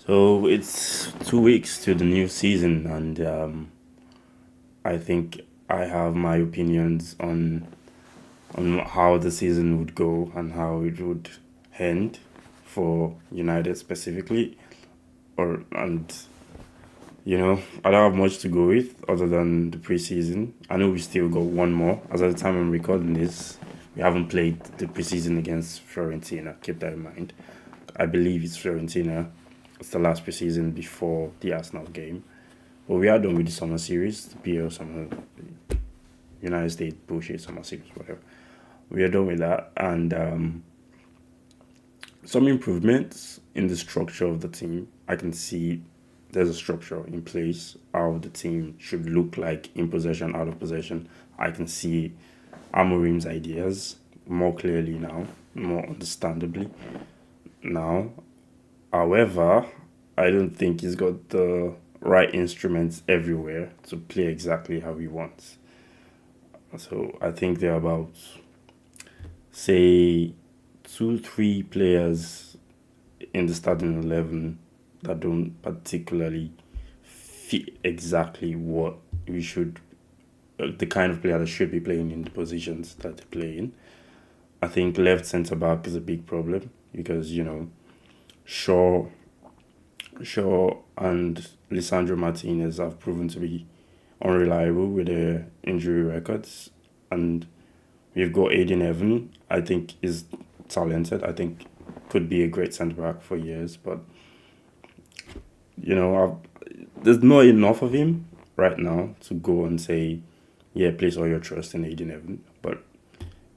So it's 2 weeks to the new season, and I think I have my opinions on how the season would go and how it would end for United specifically. Or and I don't have much to go with other than the preseason. I know we still got one more. As at the time I'm recording this, we haven't played the preseason against Fiorentina. Keep that in mind. I believe it's Fiorentina. It's the last preseason before the Arsenal game. But we are done with the summer series, the PL summer, United States bullshit summer series, whatever. We are done with that, and some improvements in the structure of the team. I can see there's a structure in place how the team should look like in possession, out of possession. I can see Amorim's ideas more clearly now, more understandably now. However, I don't think he's got the right instruments everywhere to play exactly how he wants. So I think there are about, say, two, three players in the starting 11 that don't particularly fit exactly what we should, the kind of player that should be playing in the positions that they play in. I think left centre back is a big problem because, Shaw, Shaw and Lisandro Martinez have proven to be unreliable with their injury records. And we've got Aiden Evan, I think is talented. I think could be a great centre back for years, but there's not enough of him right now to go and say, yeah, place all your trust in Aiden Evan. But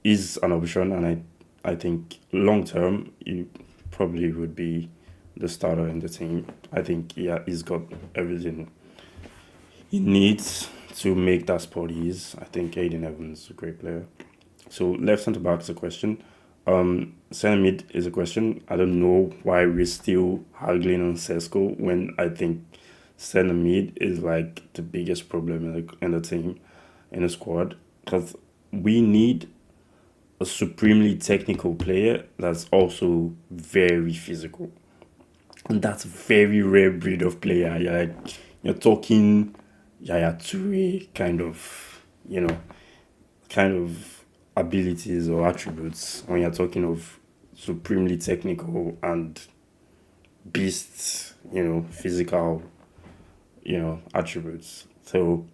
he's an option, and I think long term he probably would be the starter in the team. I think he's got everything he needs to make that spot his. I think Aiden Evans is a great player. So left centre back is a question. Centre mid is a question. I don't know why we're still haggling on Sesko when I think centre mid is like the biggest problem in the team, in the squad. Because we need a supremely technical player that's also very physical. And that's a very rare breed of player. You're talking Yaya Toure kind of abilities or attributes when you're talking of supremely technical and beasts, physical, attributes. So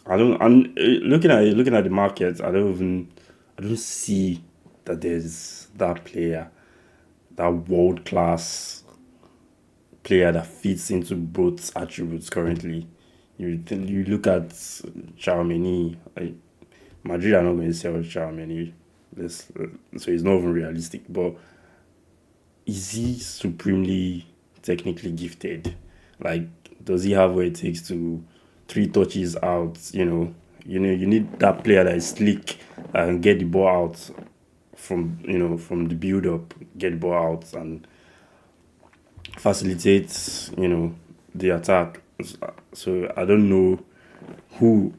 I don't. I'm looking at the market. I don't see that there's that player, that world class player that fits into both attributes currently. You look at Chouameni. Madrid are not going to sell Chouameni. This, so it's not even realistic. But is he supremely technically gifted? Like, does he have what it takes to three touches out? You need that player that is slick and get the ball out from the build up, get the ball out and facilitate the attack. So I don't know who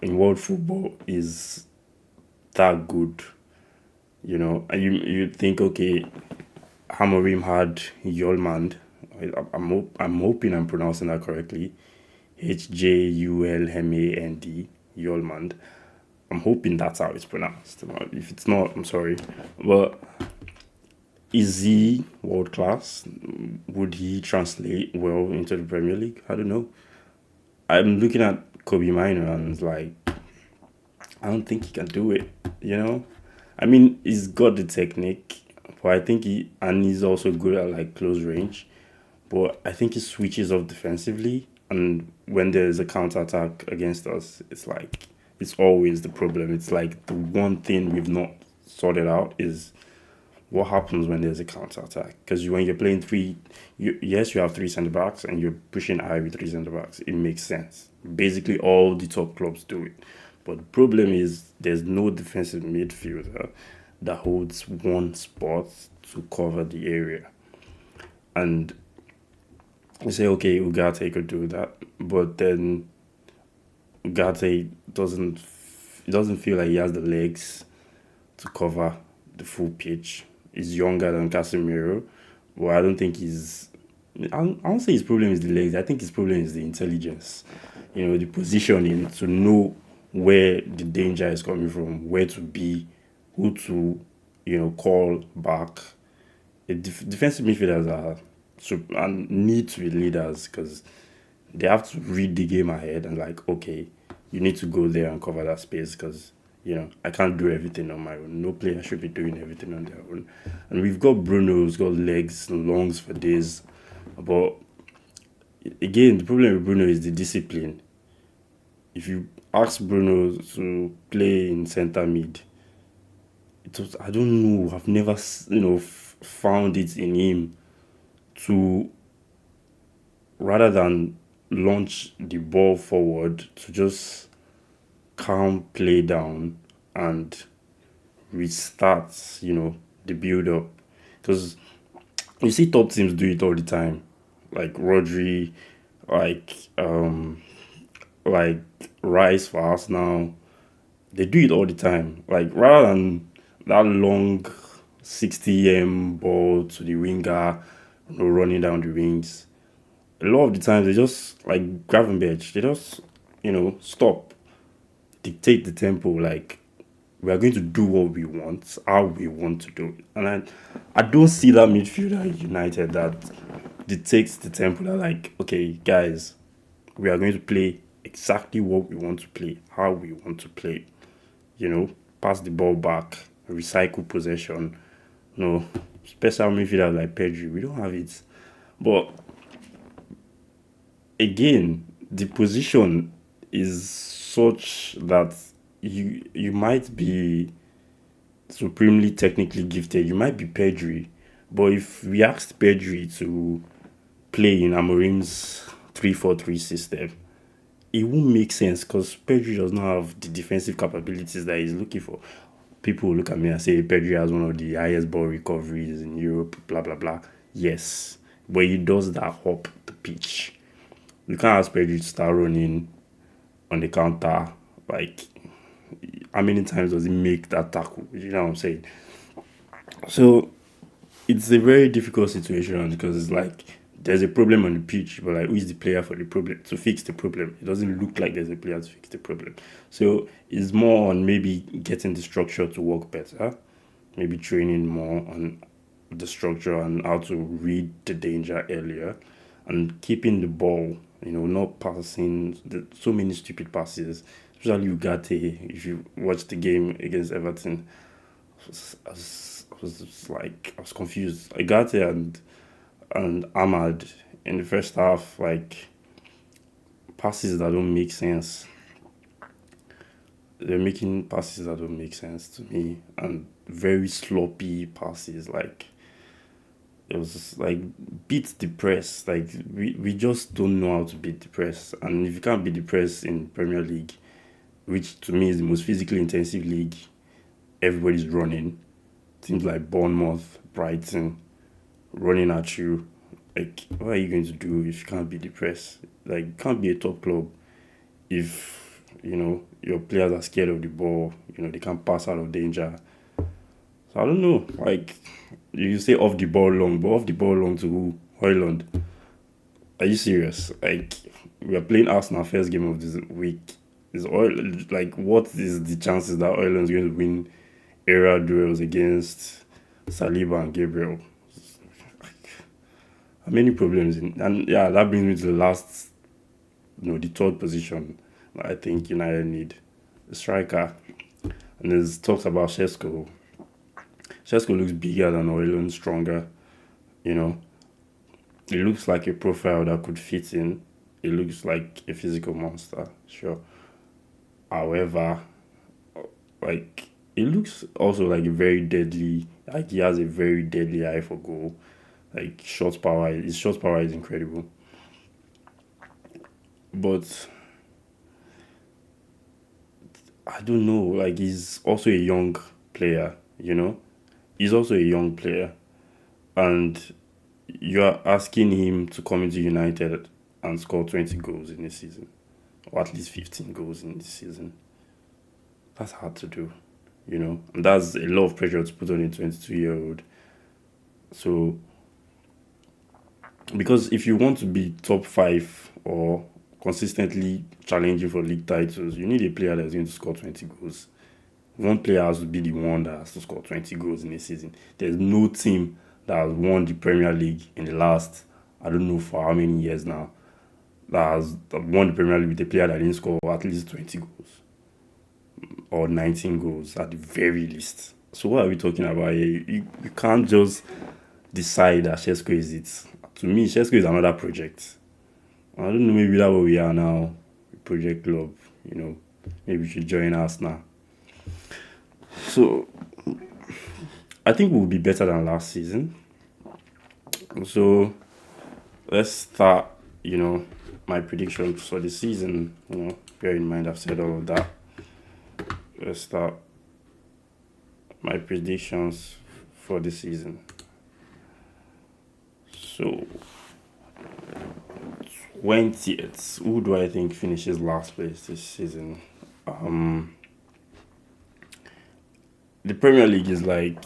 in world football is that good. And you think, okay, Hamorim had Yolmand. I'm hoping I'm pronouncing that correctly. Hjulmand, Yolmand. I'm hoping that's how it's pronounced. If it's not, I'm sorry. But is he world class? Would he translate well into the Premier League? I don't know. I'm looking at Kobe Minor and it's like, I don't think he can do it. I mean, he's got the technique, but I think he's also good at like close range. But I think he switches off defensively, and when there's a counter attack against us, it's like it's always the problem. It's like the one thing we've not sorted out is what happens when there's a counter attack. Because when you're playing yes, you have three centre backs and you're pushing high with three centre backs. It makes sense. Basically, all the top clubs do it. But the problem is there's no defensive midfielder that holds one spot to cover the area. And you say, okay, Ugarte could do that, but then Ugarte doesn't feel like he has the legs to cover the full pitch. He's younger than Casemiro, but I don't think I don't say his problem is the legs. I think his problem is the intelligence. The positioning to know where the danger is coming from, where to be, who to, call back. Defensive midfielders and need to be leaders because they have to read the game ahead and like, okay, you need to go there and cover that space because I can't do everything on my own. No player should be doing everything on their own. And we've got Bruno who's got legs and lungs for days, but again, the problem with Bruno is the discipline. If you ask Bruno to play in centre mid, I don't know. I've never found it in him to, rather than launch the ball forward, to just calm play down and restart, the build up. Because you see top teams do it all the time. Like Rodri, like like Rice for us now. They do it all the time. Like rather than that long 60 ball to the winger, running down the wings. A lot of the times they just like Gravenberch, they just stop, dictate the tempo. Like we are going to do what we want, how we want to do it. And I don't see that midfielder at United that dictates the tempo. That like, okay, guys, we are going to play exactly what we want to play, how we want to play. Pass the ball back, recycle possession. No, special midfielder like Pedri, we don't have it. But again, the position is such that you might be supremely technically gifted. You might be Pedri, but if we asked Pedri to play in Amorim's 3-4-3 system, it won't make sense because Pedri does not have the defensive capabilities that he's looking for. People will look at me and say Pedri has one of the highest ball recoveries in Europe, blah blah blah. Yes, but he does that hop the pitch. You can't ask Pedri to start running on the counter. Like, how many times does he make that tackle? You know what I'm saying? So it's a very difficult situation because it's like there's a problem on the pitch, but like who is the player for the problem to fix the problem? It doesn't look like there's a player to fix the problem. So it's more on maybe getting the structure to work better, maybe training more on the structure and how to read the danger earlier, and keeping the ball. Not passing so many stupid passes. Especially Ugarte. If you watch the game against Everton, I was confused. Ugarte and Ahmad in the first half, like passes that don't make sense. They're making passes that don't make sense to me and very sloppy passes. Like it was just like beat the press. Like we just don't know how to beat the press. And if you can't beat the press in Premier League, which to me is the most physically intensive league, everybody's running. Teams like Bournemouth, Brighton, running at you. Like, what are you going to do if you can't beat the press? Like, you can't be a top club if, your players are scared of the ball, they can't pass out of danger. So I don't know. Like, you say off the ball long, but off the ball long to who? Højlund. Are you serious? Like, we are playing Arsenal first game of this week. Is like, what is the chances that Højlund's going to win area duels against Saliba and Gabriel? Many problems and yeah, that brings me to the last, the third position that I think United need a striker. And there's talks about Šeško. Šeško looks bigger than Højlund, stronger. It looks like a profile that could fit in. It looks like a physical monster, sure. However, like it looks also like a very deadly. Like he has a very deadly eye for goal. Like his shot power is incredible. But I don't know. Like he's also a young player. He's also a young player, and you are asking him to come into United and score 20 goals in this season, or at least 15 goals in this season. That's hard to do, and that's a lot of pressure to put on a 22-year-old. So because if you want to be top five or consistently challenging for league titles, you need a player that's going to score 20 goals. One player has to be the one that has to score 20 goals in a season. There's no team that has won the Premier League in the last, I don't know for how many years now, that won the Premier League with a player that didn't score at least 20 goals or 19 goals at the very least. So what are we talking about here? You can't just decide that Shesko is it. To me, Shesko is another project. I don't know, maybe that's what we are now. Project Club, maybe you should join us now. So I think we'll be better than last season. So let's start, my predictions for the season. Bear in mind I've said all of that. Let's start my predictions for the season. So 20th. Who do I think finishes last place this season? The Premier League is like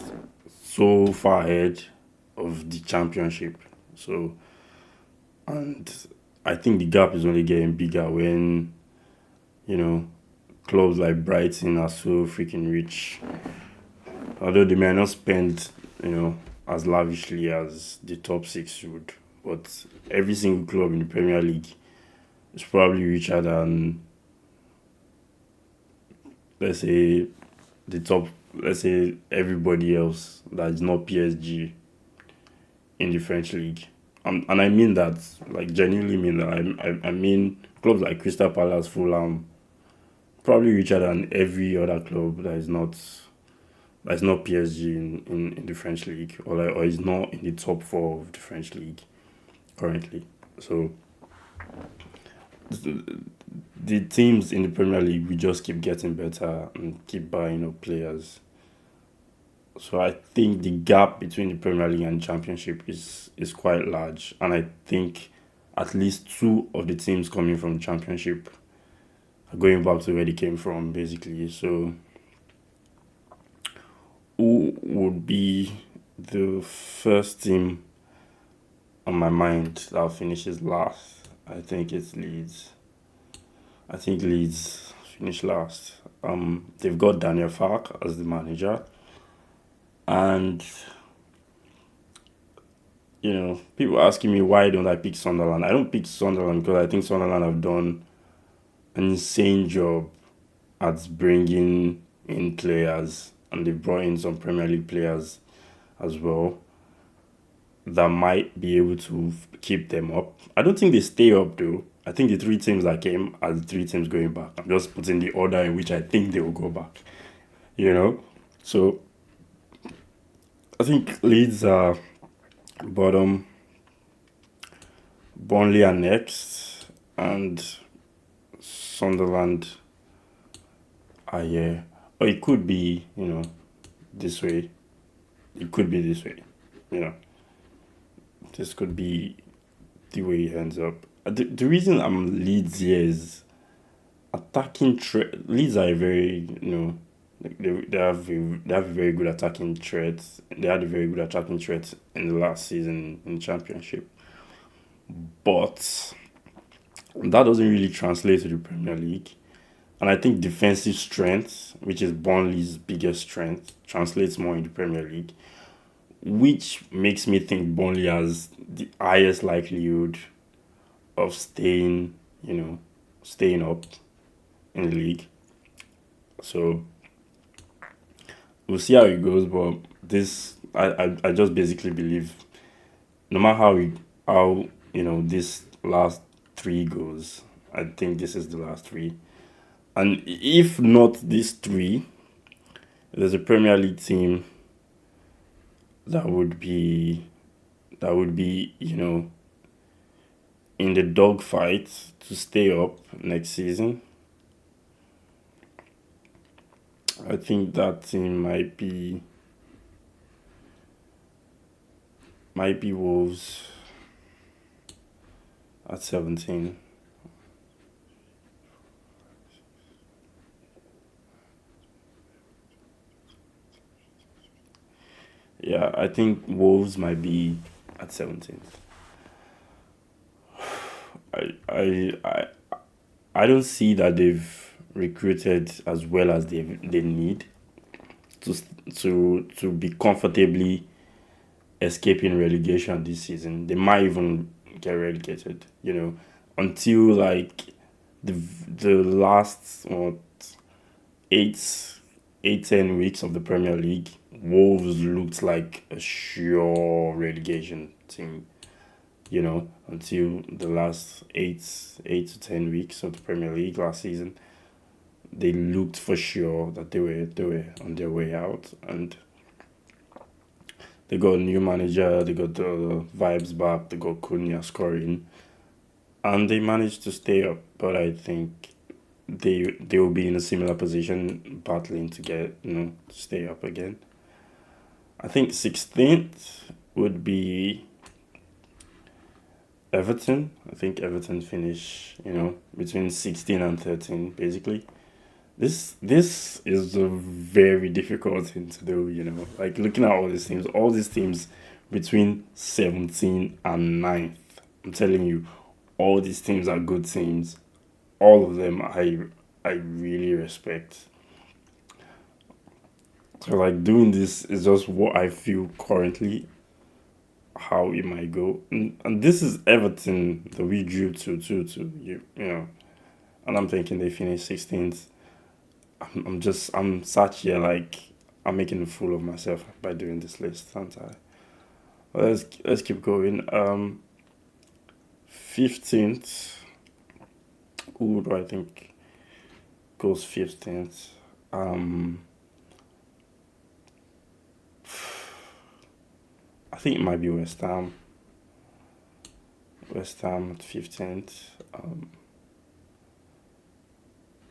so far ahead of the Championship. So, and I think the gap is only getting bigger when, clubs like Brighton are so freaking rich. Although they may not spend, as lavishly as the top six would, but every single club in the Premier League is probably richer than, let's say, the top, let's say, everybody else that is not PSG in the French league. And I mean that, like, genuinely mean that. I mean clubs like Crystal Palace, Fulham, probably richer than every other club that's not PSG in the French league, or is not in the top four of the French league currently. So the teams in the Premier League, we just keep getting better and keep buying up players. So I think the gap between the Premier League and Championship is quite large, and I think at least two of the teams coming from Championship are going back to where they came from, basically. So who would be the first team on my mind that finishes last? I think it's Leeds. I think Leeds finish last. They've got Daniel Fark as the manager, and people asking me why don't I pick Sunderland. I don't pick Sunderland because I think Sunderland have done an insane job at bringing in players, and they've brought in some Premier League players as well that might be able to keep them up. I don't think they stay up though. I think the three teams that came are the three teams going back. I'm just putting the order in which I think they will go back. So I think Leeds are bottom, Burnley are next, and Sunderland are here. Or it could be, this way. It could be this way. This could be the way it ends up. The reason I'm Leeds here is attacking Leeds are a very, like they have a very good attacking threat. They had a very good attacking threat in the last season in the Championship. But that doesn't really translate to the Premier League. And I think defensive strength, which is Burnley's biggest strength, translates more in the Premier League, which makes me think Burnley has the highest likelihood of staying up in the league. So we'll see how it goes, but this I just basically believe no matter how this last three goes, I think this is the last three. And if not these three, there's a Premier League team that would be in the dogfight to stay up next season. I think that team might be Wolves at 17. Yeah, I think Wolves might be at 17th. I I don't see that they've recruited as well as they need to to be comfortably escaping relegation this season. They might even get relegated, until like the last eight, 10 weeks of the Premier League. Wolves looked like a sure relegation team, until the last 8 to 10 weeks of the Premier League last season. They looked for sure that they were on their way out, and they got a new manager, they got the vibes back, they got Cunha scoring, and they managed to stay up. But I think they will be in a similar position, battling to get to stay up again. I think 16th would be Everton. I think Everton finish between 16 and 13 basically. This is a very difficult thing to do, like looking at all these teams between 17 and 9th. I'm telling you, all these teams are good teams. All of them I really respect. So like doing this is just what I feel currently how it might go. And this is Everton that we drew to and I'm thinking they finished 16th. I'm sat here like I'm making a fool of myself by doing this list, aren't I? Well, let's keep going. 15th. Who do I think goes 15th? I think it might be West Ham. West Ham at 15th.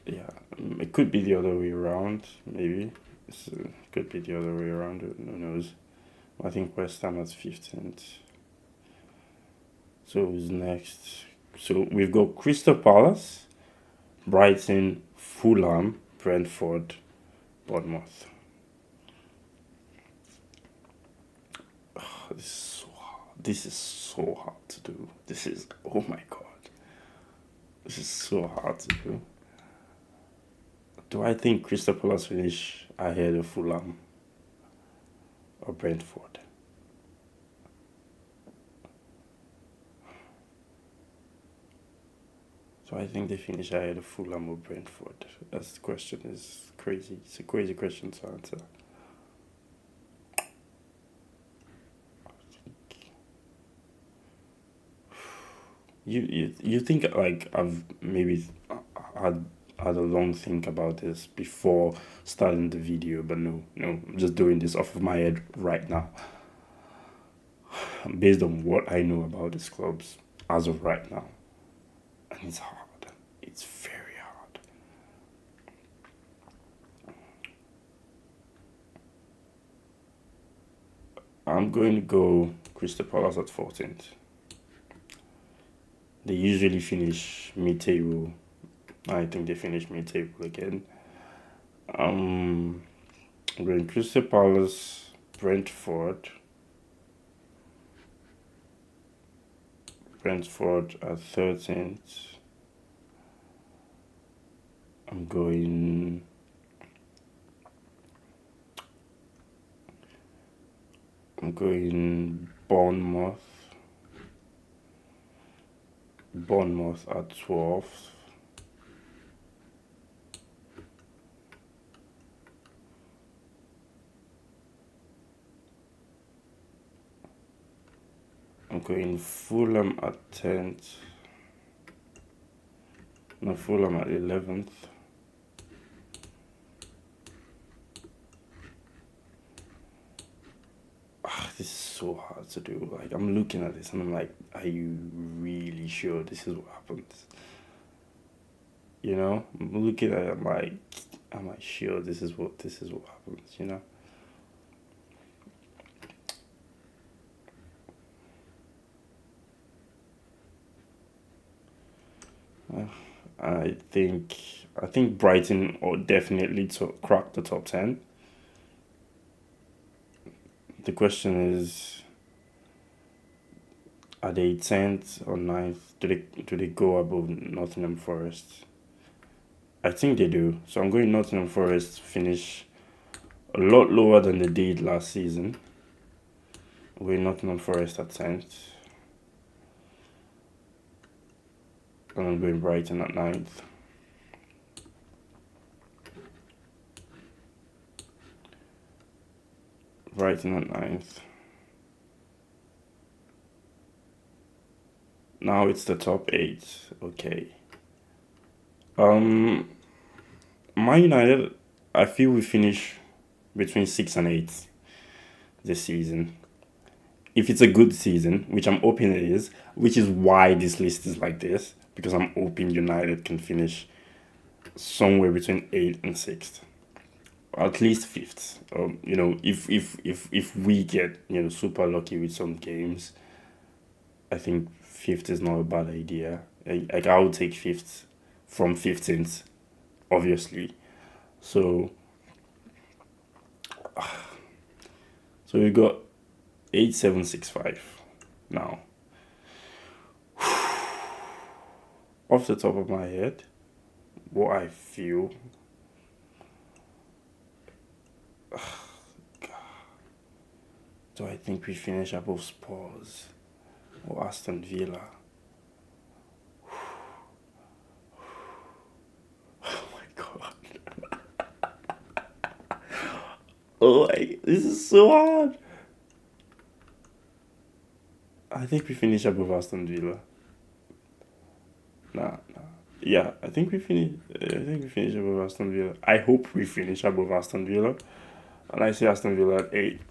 Yeah, it could be the other way around. Maybe it could be the other way around. Who knows? I think West Ham at 15th. So who's next? So we've got Crystal Palace, Brighton, Fulham, Brentford, Bournemouth. This is so hard. This is so hard to do. This is, oh my god. This is so hard to do. Do I think Crystal Palace finish ahead of Fulham or Brentford? So I think they finish ahead of Fulham or Brentford. That's the question. Is crazy. It's a crazy question to answer. You think like I've maybe had a long think about this before starting the video, but no, I'm just doing this off of my head right now, based on what I know about these clubs as of right now, and it's hard. It's very hard. I'm going to go Crystal Palace at 14th. They usually finish mid-table. I think they finish mid-table again. I'm going Crystal Palace, Brentford. Brentford at 13th. I'm going Bournemouth. Bournemouth at 12th. I'm going Fulham at 10th. No, Fulham at 11th. This is so hard to do. Like, I'm looking at this and I'm like, are you really sure this is what happens? I'm looking at it, I'm like, am I sure this is what happens? I think Brighton or definitely to crack the top 10. The question is, Are they 10th or ninth? Do they go above Nottingham Forest? I think they do. So I'm going Nottingham Forest to finish a lot lower than they did last season. We're Nottingham Forest at 10th. And I'm going Brighton at ninth. Brighton at ninth. Now it's the top eight. Okay. Um, Man United, I feel we finish between 6 and 8 this season. If it's a good season, which I'm hoping it is, which is why this list is like this, because I'm hoping United can finish somewhere between 8th and 6th, at least fifth. If we get super lucky with some games, I think fifth is not a bad idea. Like I would take fifth from 15th, obviously. So so we got 8765 now. Off the top of my head, what I feel. Do I think we finish above Spurs or Aston Villa? Oh my god. Oh, this is so hard. I think we finish above Aston Villa. Nah. Yeah, I think we finish. I think we finish above Aston Villa. I hope we finish above Aston Villa, and I say Aston Villa at 8.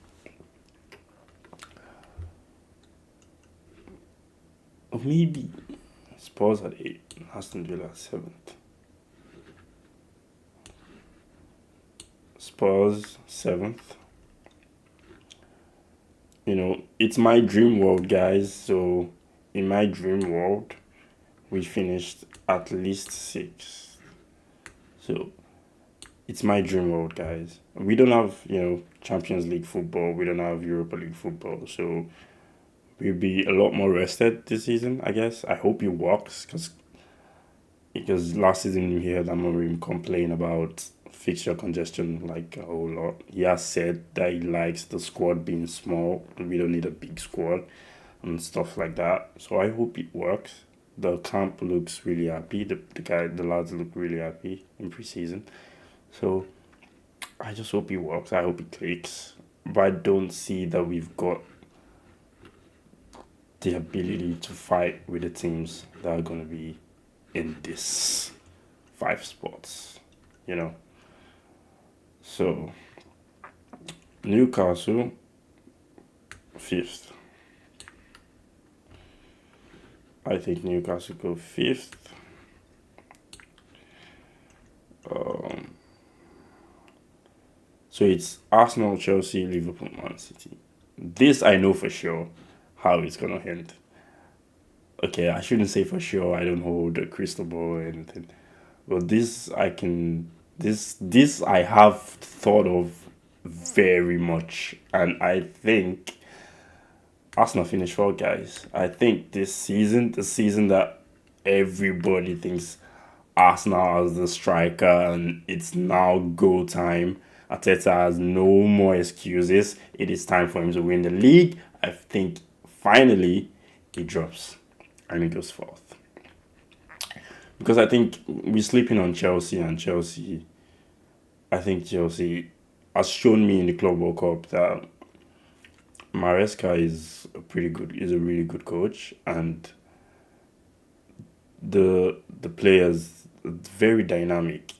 Or maybe Spurs at 8, Aston Villa at 7th. Spurs 7th. It's my dream world, guys. So in my dream world, we finished at least 6th. So it's my dream world, guys. We don't have, Champions League football. We don't have Europa League football. So we'll be a lot more rested this season, I guess. I hope it works because last season we heard Amorim complain about fixture congestion like a whole lot. He has said that he likes the squad being small. We don't need a big squad and stuff like that. So I hope it works. The camp looks really happy. The lads look really happy in preseason. So I just hope it works. I hope it clicks. But I don't see that we've got the ability to fight with the teams that are going to be in this 5 spots, you know. So Newcastle 5th. I think Newcastle go 5th. So it's Arsenal, Chelsea, Liverpool, Man City. This I know for sure how it's gonna end. Okay, I shouldn't say for sure. I don't hold a crystal ball or anything. But this I have thought of very much, and I think Arsenal finish 4th, guys. I think this season, the season that everybody thinks Arsenal as the striker and it's now go time. Arteta has no more excuses. It is time for him to win the league. I think finally he drops and he goes 4th. Because I think we're sleeping on Chelsea, and Chelsea, I think Chelsea has shown me in the Club World Cup that Maresca is a really good coach, and the players very dynamic.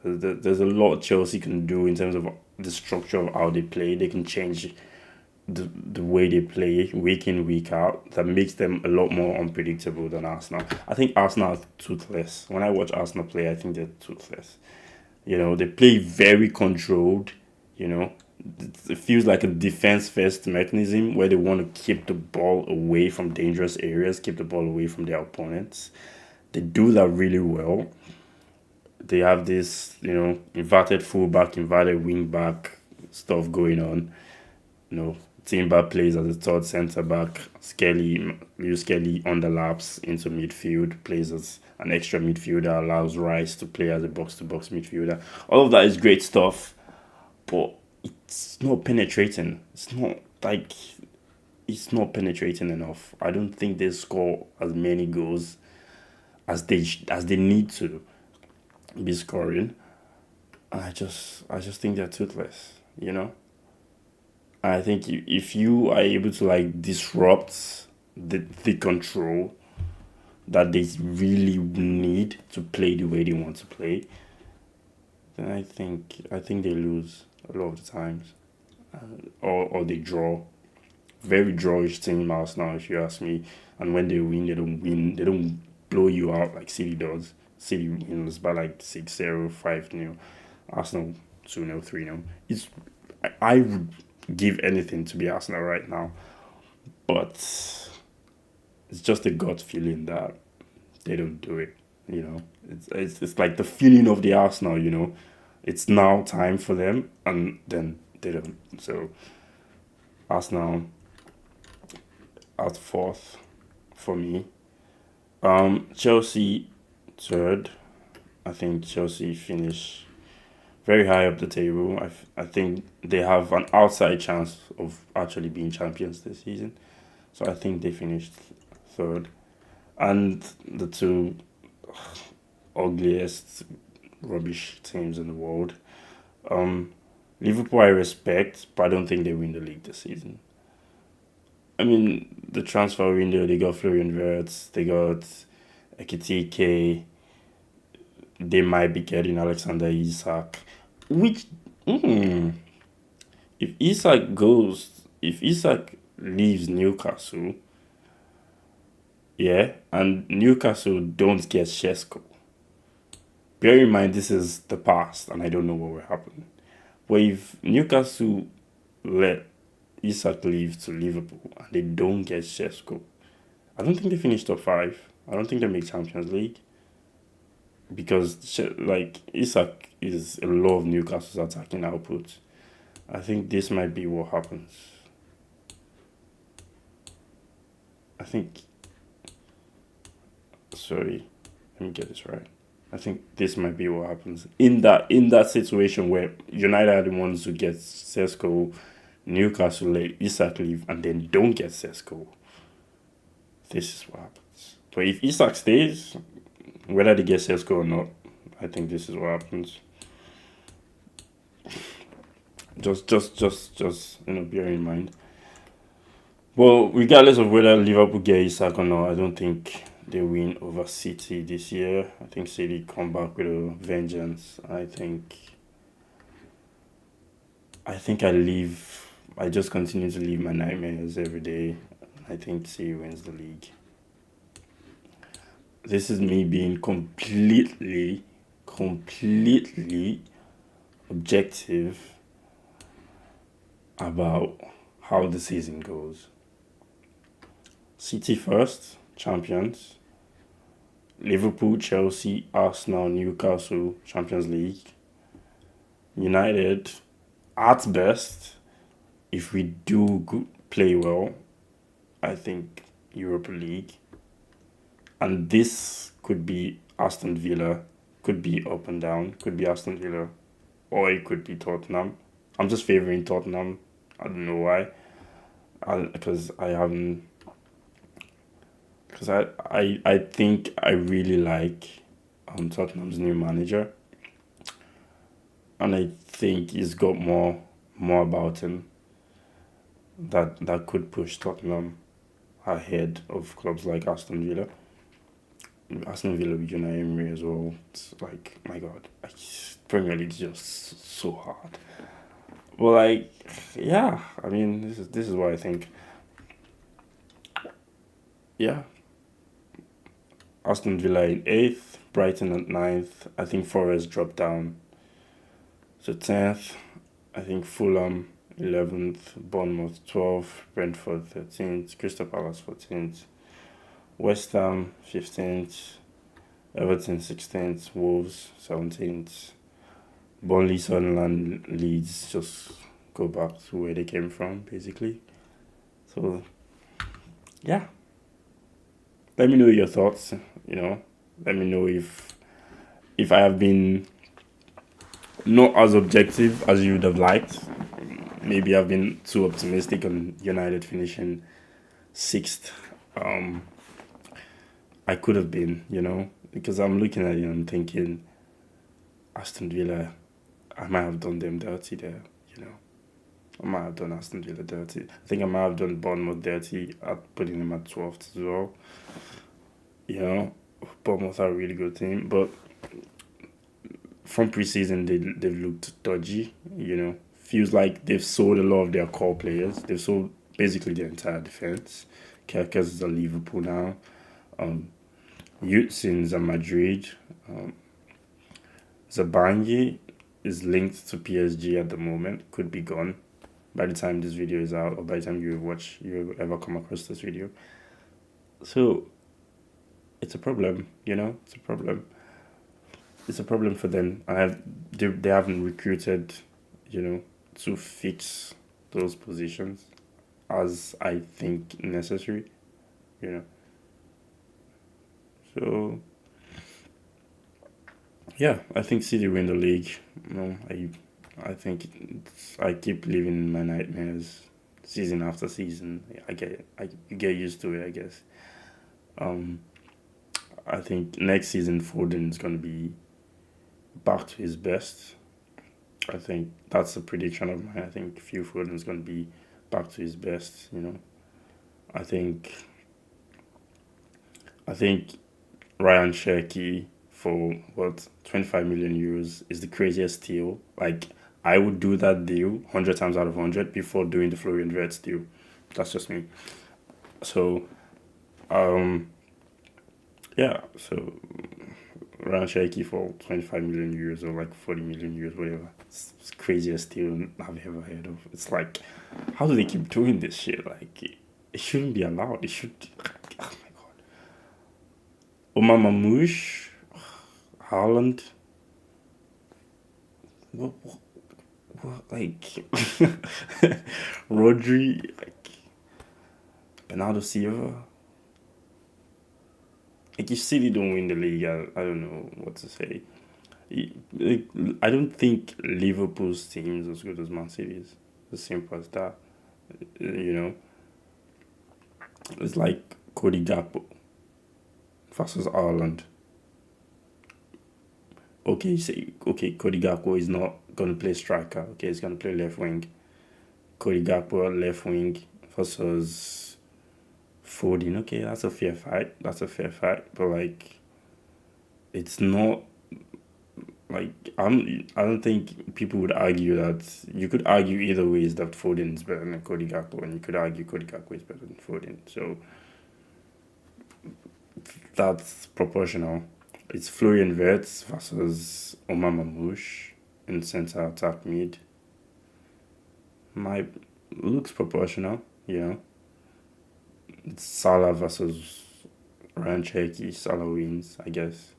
There's a lot Chelsea can do in terms of the structure of how they play. They can change the way they play week in, week out, that makes them a lot more unpredictable than Arsenal. I think Arsenal are toothless. When I watch Arsenal play, I think they're toothless. They play very controlled. It feels like a defense first mechanism where they want to keep the ball away from dangerous areas, keep the ball away from their opponents. They do that really well. They have this, inverted fullback, inverted wing back stuff going on. Timber plays as a third centre back. Lewis Skelly underlaps into midfield, plays as an extra midfielder, allows Rice to play as a box to box midfielder. All of that is great stuff, but it's not penetrating. It's not penetrating enough. I don't think they score as many goals as they need to be scoring. I just think they're toothless, you know. I think if you are able to like disrupt the control that they really need to play the way they want to play, then I think they lose a lot of the times, or they draw. Very drawish team Arsenal, if you ask me. And when they win, they don't win. They don't blow you out like City does. City wins by like 6-0, 5-0. Arsenal 2-0, 3-0. I would give anything to be Arsenal right now, but it's just a gut feeling that they don't do it. You know, it's like the feeling of the Arsenal. You know, it's now time for them, and then they don't. So Arsenal at fourth for me. Chelsea third. I think Chelsea finish very high up the table. I think they have an outside chance of actually being champions this season. So I think they finished third. And the two ugliest rubbish teams in the world. Um, Liverpool I respect, but I don't think they win the league this season. I mean, the transfer window, they got Florian Wirtz, they got Ekitike, they might be getting Alexander Isak. Which, mm, if if Isak leaves Newcastle, yeah, and Newcastle don't get Shesko, bear in mind this is the past and I don't know what will happen. But if Newcastle let Isak leave to Liverpool and they don't get Shesko, I don't think they finish top five. I don't think they make Champions League because like Isak is a lot of Newcastle's attacking output. I think this might be what happens. I think. Sorry, let me get this right. I think this might be what happens in that situation where United are the ones who get Sesko, Newcastle let Isak leave and then don't get Sesko. This is what happens. But if Isak stays, whether they get Sesko or not, I think this is what happens. Just bear in mind. Well, regardless of whether Liverpool get Isak or not, I don't think they win over City this year. I think City come back with a vengeance. I just continue to live my nightmares every day. I think City wins the league. This is me being completely objective about how the season goes. City first, champions. Liverpool, Chelsea, Arsenal, Newcastle, Champions League. United, at best, if we do play well, I think Europa League. And this could be Aston Villa, could be up and down, could be Aston Villa, or it could be Tottenham. I'm just favouring Tottenham. I don't know why. Because I haven't. Because I think I really like Tottenham's new manager, and I think he's got more about him that could push Tottenham ahead of clubs like Aston Villa. Aston Villa with Unai Emery as well. It's like, my God, Premier League is just so hard. Well, yeah, I mean, this is what I think. Yeah, Aston Villa in 8th, Brighton at 9th. I think Forest dropped down to 10th. I think Fulham 11th, Bournemouth 12th, Brentford 13th, Crystal Palace 14th, West Ham 15th, Everton 16th, Wolves 17th, Burnley, Sunderland, Leeds just go back to where they came from, basically. So yeah, let me know your thoughts. You know, let me know if I have been not as objective as you would have liked. Maybe I've been too optimistic on United finishing sixth. Um, I could have been, because I'm looking at it and I'm thinking Aston Villa, I might have done them dirty there, you know. I might have done Aston Villa dirty. I think I might have done Bournemouth dirty at putting them at 12th as well. You know, Bournemouth are a really good team, but from preseason they've looked dodgy. Feels like they've sold a lot of their core players. They've sold basically the entire defense. Kerkez is at Liverpool now. Yutsins at Madrid. Zabangi is linked to PSG at the moment. Could be gone by the time this video is out, or by the time you ever come across this video. So it's a problem. It's a problem. It's a problem for them. They haven't recruited, to fix those positions as I think necessary. You know. So yeah, I think City win the league. I think I keep living in my nightmares season after season. You get used to it, I guess. Um, I think next season Foden is going to be back to his best. I think that's a prediction of mine. I think Phil Foden is going to be back to his best. I think I think Ryan Cherky for what 25 million euros is the craziest deal. Like I would do that deal 100 times out of 100 before doing the Florian Wirtz deal. That's just me. So yeah, so Ryan Cherky for 25 million euros or like 40 million euros, whatever. It's the craziest deal I've ever heard of. It's like, how do they keep doing this shit? Like, it shouldn't be allowed. It should. Oh my god. Omar Mamouche, Haaland. What like, Rodri, like, Bernardo Silva. Like, if City don't win the league, I don't know what to say. I don't think Liverpool's team is as good as Man City's. As simple as that. You know, it's like Cody Gakpo versus Ireland. Okay, you say Cody Gakpo is not gonna play striker. Okay, he's gonna play left wing. Cody Gakpo left wing versus Foden. Okay, that's a fair fight. But like, it's not like I don't think people would argue that. You could argue either way is that Foden is better than Cody Gakpo, and you could argue Cody Gakpo is better than Foden. So that's proportional. It's Florian Wirtz versus Omar Mamouche in center attack mid. My looks proportional, It's Salah versus Ryan Cherky. Salah wins, I guess.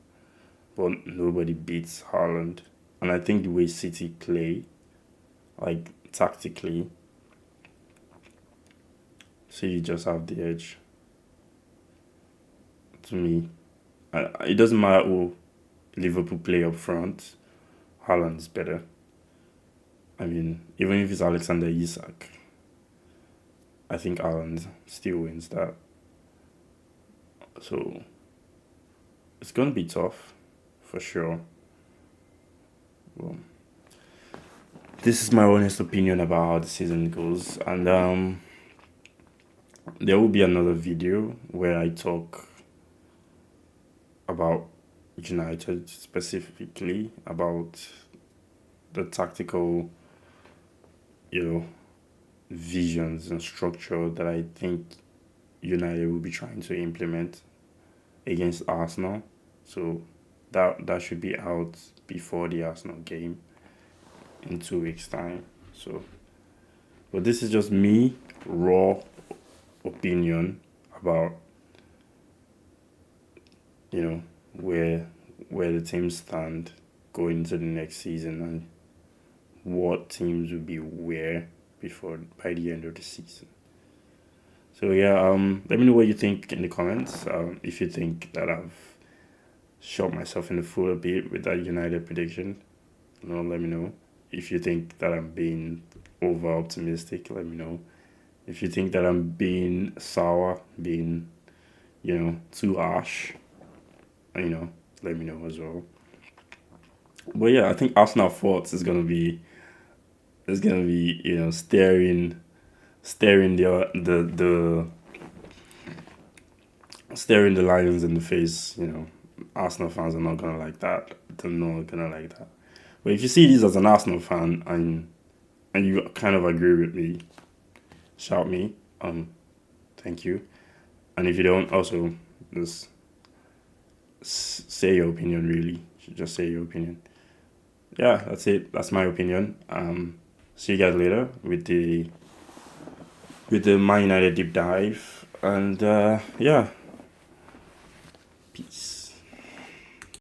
But nobody beats Haaland. And I think the way City play, like tactically, City just have the edge. To me, it doesn't matter who Liverpool play up front. Haaland is better. I mean, even if it's Alexander Isak, I think Haaland still wins that. So it's gonna be tough, for sure. Well, this is my honest opinion about how the season goes, and there will be another video where I talk about United, specifically about the tactical, visions and structure that I think United will be trying to implement against Arsenal. So that should be out before the Arsenal game in 2 weeks' time. So, but this is just me raw opinion about where the teams stand going into the next season and what teams will be where by the end of the season. So yeah, let me know what you think in the comments. If you think that I've shot myself in the foot a bit with that United prediction, let me know. If you think that I'm being over optimistic, let me know. If you think that I'm being sour, being too harsh, let me know as well. But yeah, I think Arsenal thoughts is gonna be staring the Lions in the face. Arsenal fans are not gonna like that. They're not gonna like that. But if you see this as an Arsenal fan and you kind of agree with me, shout me. Thank you. And if you don't, also just say your opinion. Really, just say your opinion. Yeah, that's it. That's my opinion. See you guys later with the Man United deep dive. And yeah, peace.